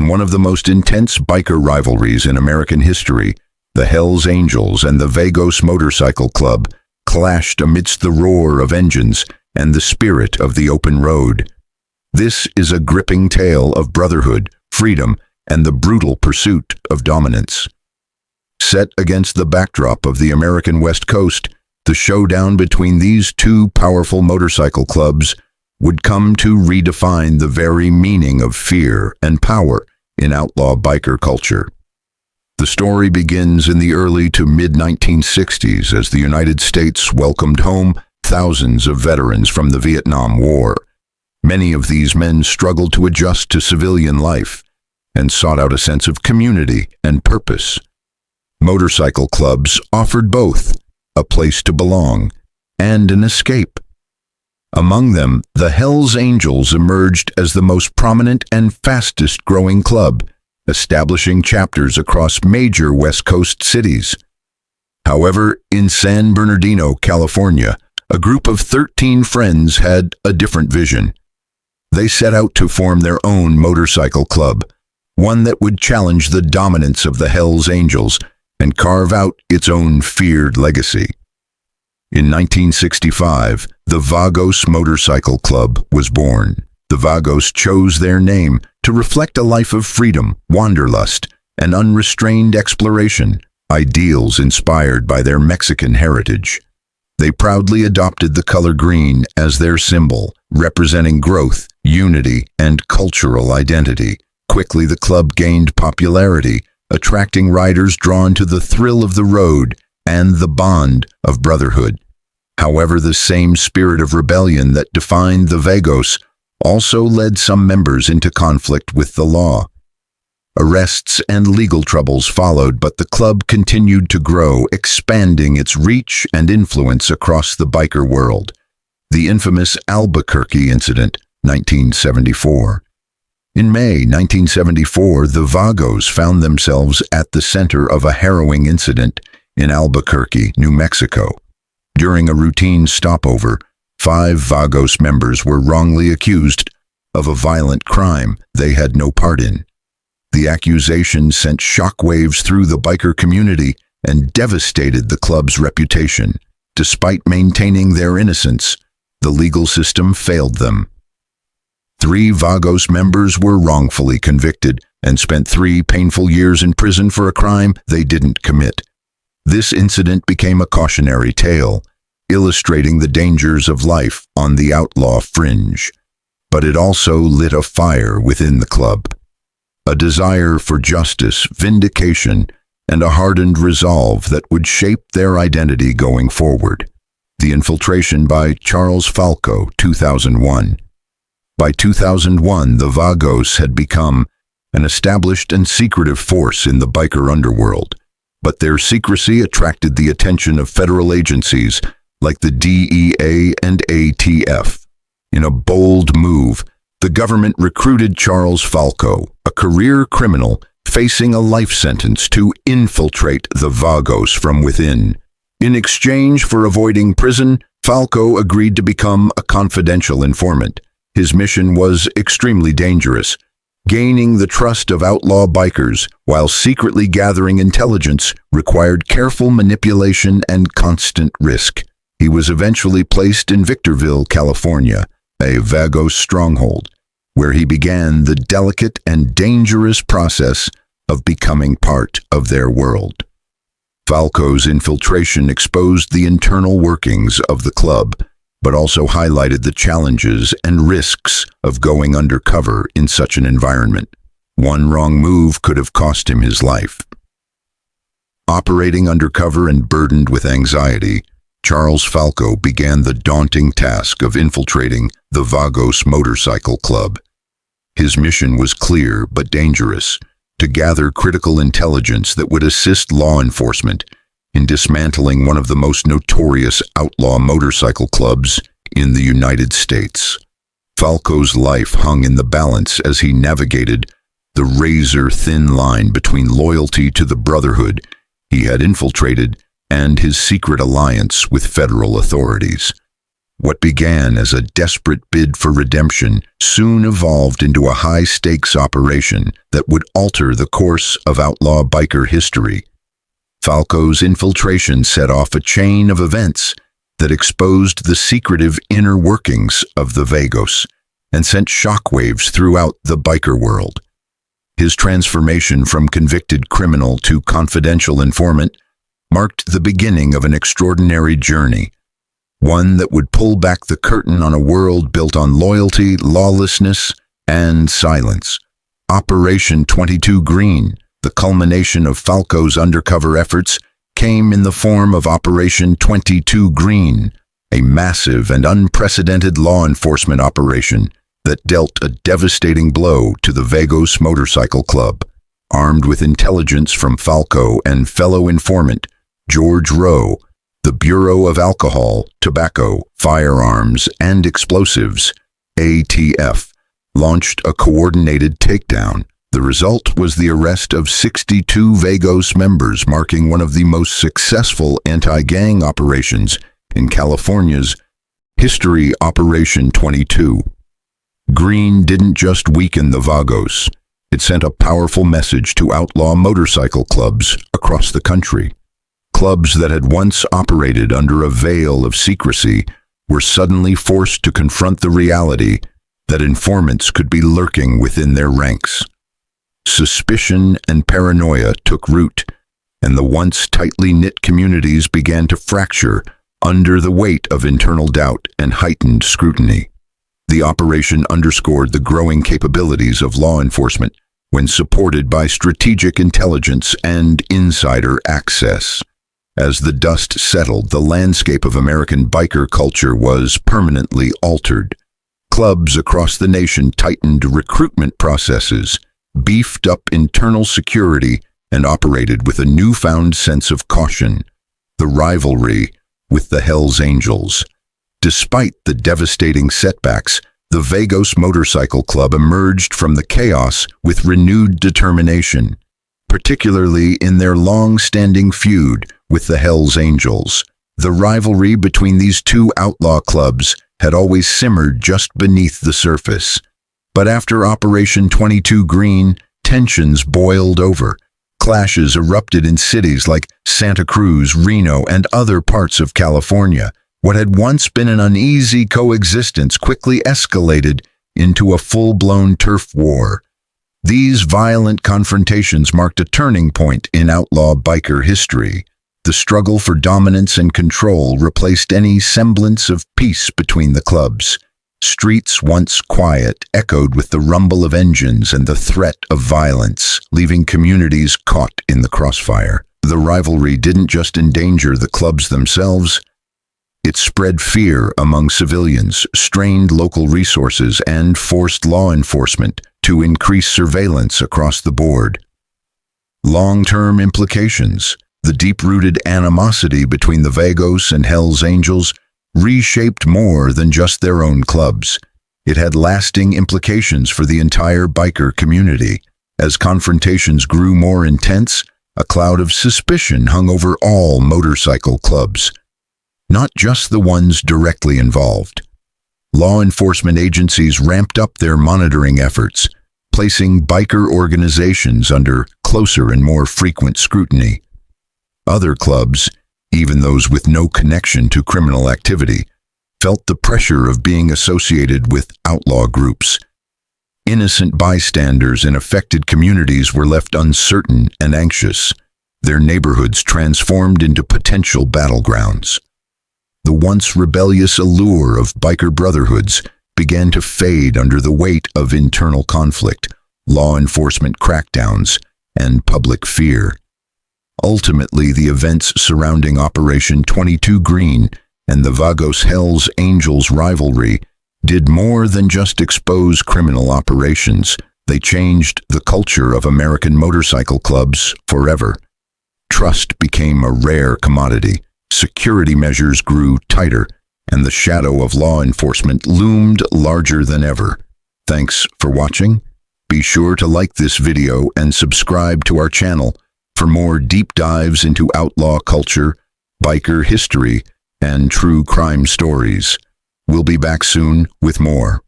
In one of the most intense biker rivalries in American history, the Hells Angels and the Vagos Motorcycle Club clashed amidst the roar of engines and the spirit of the open road. This is a gripping tale of brotherhood, freedom, and the brutal pursuit of dominance. Set against the backdrop of the American West Coast, the showdown between these two powerful motorcycle clubs would come to redefine the very meaning of fear and power in outlaw biker culture. The story begins in the early to mid-1960s as the United States welcomed home thousands of veterans from the Vietnam War. Many of these men struggled to adjust to civilian life and sought out a sense of community and purpose. Motorcycle clubs offered both a place to belong and an escape. Among them, the Hells Angels emerged as the most prominent and fastest-growing club, establishing chapters across major West Coast cities. However, in San Bernardino, California, a group of 13 friends had a different vision. They set out to form their own motorcycle club, one that would challenge the dominance of the Hells Angels and carve out its own feared legacy. In 1965, the Vagos Motorcycle Club was born. The Vagos chose their name to reflect a life of freedom, wanderlust, and unrestrained exploration, ideals inspired by their Mexican heritage. They proudly adopted the color green as their symbol, representing growth, unity, and cultural identity. Quickly, the club gained popularity, attracting riders drawn to the thrill of the road and the bond of brotherhood. However, the same spirit of rebellion that defined the Vagos also led some members into conflict with the law. Arrests and legal troubles followed, but the club continued to grow, expanding its reach and influence across the biker world. The infamous Albuquerque incident, 1974. In May 1974, the Vagos found themselves at the center of a harrowing incident in Albuquerque, New Mexico. During a routine stopover, 5 Vagos members were wrongly accused of a violent crime they had no part in. The accusation sent shockwaves through the biker community and devastated the club's reputation. Despite maintaining their innocence, the legal system failed them. 3 Vagos members were wrongfully convicted and spent 3 painful years in prison for a crime they didn't commit. This incident became a cautionary tale, illustrating the dangers of life on the outlaw fringe. But it also lit a fire within the club. A desire for justice, vindication, and a hardened resolve that would shape their identity going forward. The Infiltration by Charles Falco, 2001. By 2001, the Vagos had become an established and secretive force in the biker underworld, but their secrecy attracted the attention of federal agencies like the DEA and ATF. In a bold move, the government recruited Charles Falco, a career criminal facing a life sentence, to infiltrate the Vagos from within. In exchange for avoiding prison, Falco agreed to become a confidential informant. His mission was extremely dangerous, gaining the trust of outlaw bikers while secretly gathering intelligence required careful manipulation and constant risk. He was eventually placed in Victorville, California, a Vagos stronghold, where he began the delicate and dangerous process of becoming part of their world. Falco's infiltration exposed the internal workings of the club, but also highlighted the challenges and risks of going undercover in such an environment. One wrong move could have cost him his life. Operating undercover and burdened with anxiety, Charles Falco began the daunting task of infiltrating the Vagos Motorcycle Club. His mission was clear but dangerous: to gather critical intelligence that would assist law enforcement in dismantling one of the most notorious outlaw motorcycle clubs in the United States. Falco's life hung in the balance as he navigated the razor-thin line between loyalty to the brotherhood he had infiltrated and his secret alliance with federal authorities. What began as a desperate bid for redemption soon evolved into a high-stakes operation that would alter the course of outlaw biker history. Falco's infiltration set off a chain of events that exposed the secretive inner workings of the Vagos and sent shockwaves throughout the biker world. His transformation from convicted criminal to confidential informant marked the beginning of an extraordinary journey, one that would pull back the curtain on a world built on loyalty, lawlessness, and silence. Operation 22 Green, the culmination of Falco's undercover efforts, came in the form of Operation 22 Green, a massive and unprecedented law enforcement operation that dealt a devastating blow to the Vagos Motorcycle Club. Armed with intelligence from Falco and fellow informant George Rowe, the Bureau of Alcohol, Tobacco, Firearms, and Explosives, ATF, launched a coordinated takedown. The result was the arrest of 62 Vagos members, marking one of the most successful anti-gang operations in California's history. Operation 22 Green didn't just weaken the Vagos, it sent a powerful message to outlaw motorcycle clubs across the country. Clubs that had once operated under a veil of secrecy were suddenly forced to confront the reality that informants could be lurking within their ranks. Suspicion and paranoia took root, and the once tightly knit communities began to fracture under the weight of internal doubt and heightened scrutiny. The operation underscored the growing capabilities of law enforcement when supported by strategic intelligence and insider access. As the dust settled, the landscape of American biker culture was permanently altered. Clubs across the nation tightened recruitment processes, beefed up internal security, and operated with a newfound sense of caution. The rivalry with the Hells Angels. Despite the devastating setbacks, the Vagos Motorcycle Club emerged from the chaos with renewed determination, particularly in their long-standing feud with the Hells Angels. The rivalry between these two outlaw clubs had always simmered just beneath the surface. But after Operation 22 Green, tensions boiled over. Clashes erupted in cities like Santa Cruz, Reno, and other parts of California. What had once been an uneasy coexistence quickly escalated into a full-blown turf war. These violent confrontations marked a turning point in outlaw biker history. The struggle for dominance and control replaced any semblance of peace between the clubs. Streets once quiet echoed with the rumble of engines and the threat of violence, leaving communities caught in the crossfire. The rivalry didn't just endanger the clubs themselves. It spread fear among civilians, strained local resources, and forced law enforcement to increase surveillance across the board. Long-term implications. The deep-rooted animosity between the Vagos and Hells Angels reshaped more than just their own clubs. It had lasting implications for the entire biker community. As confrontations grew more intense, a cloud of suspicion hung over all motorcycle clubs, not just the ones directly involved. Law enforcement agencies ramped up their monitoring efforts, placing biker organizations under closer and more frequent scrutiny. Other clubs, even those with no connection to criminal activity, felt the pressure of being associated with outlaw groups. Innocent bystanders in affected communities were left uncertain and anxious, their neighborhoods transformed into potential battlegrounds. The once rebellious allure of biker brotherhoods began to fade under the weight of internal conflict, law enforcement crackdowns, and public fear. Ultimately, the events surrounding Operation 22 Green and the Vagos Hells Angels rivalry did more than just expose criminal operations. They changed the culture of American motorcycle clubs forever. Trust became a rare commodity. Security measures grew tighter, and the shadow of law enforcement loomed larger than ever. Thanks for watching. Be sure to like this video and subscribe to our channel for more deep dives into outlaw culture, biker history, and true crime stories. We'll be back soon with more.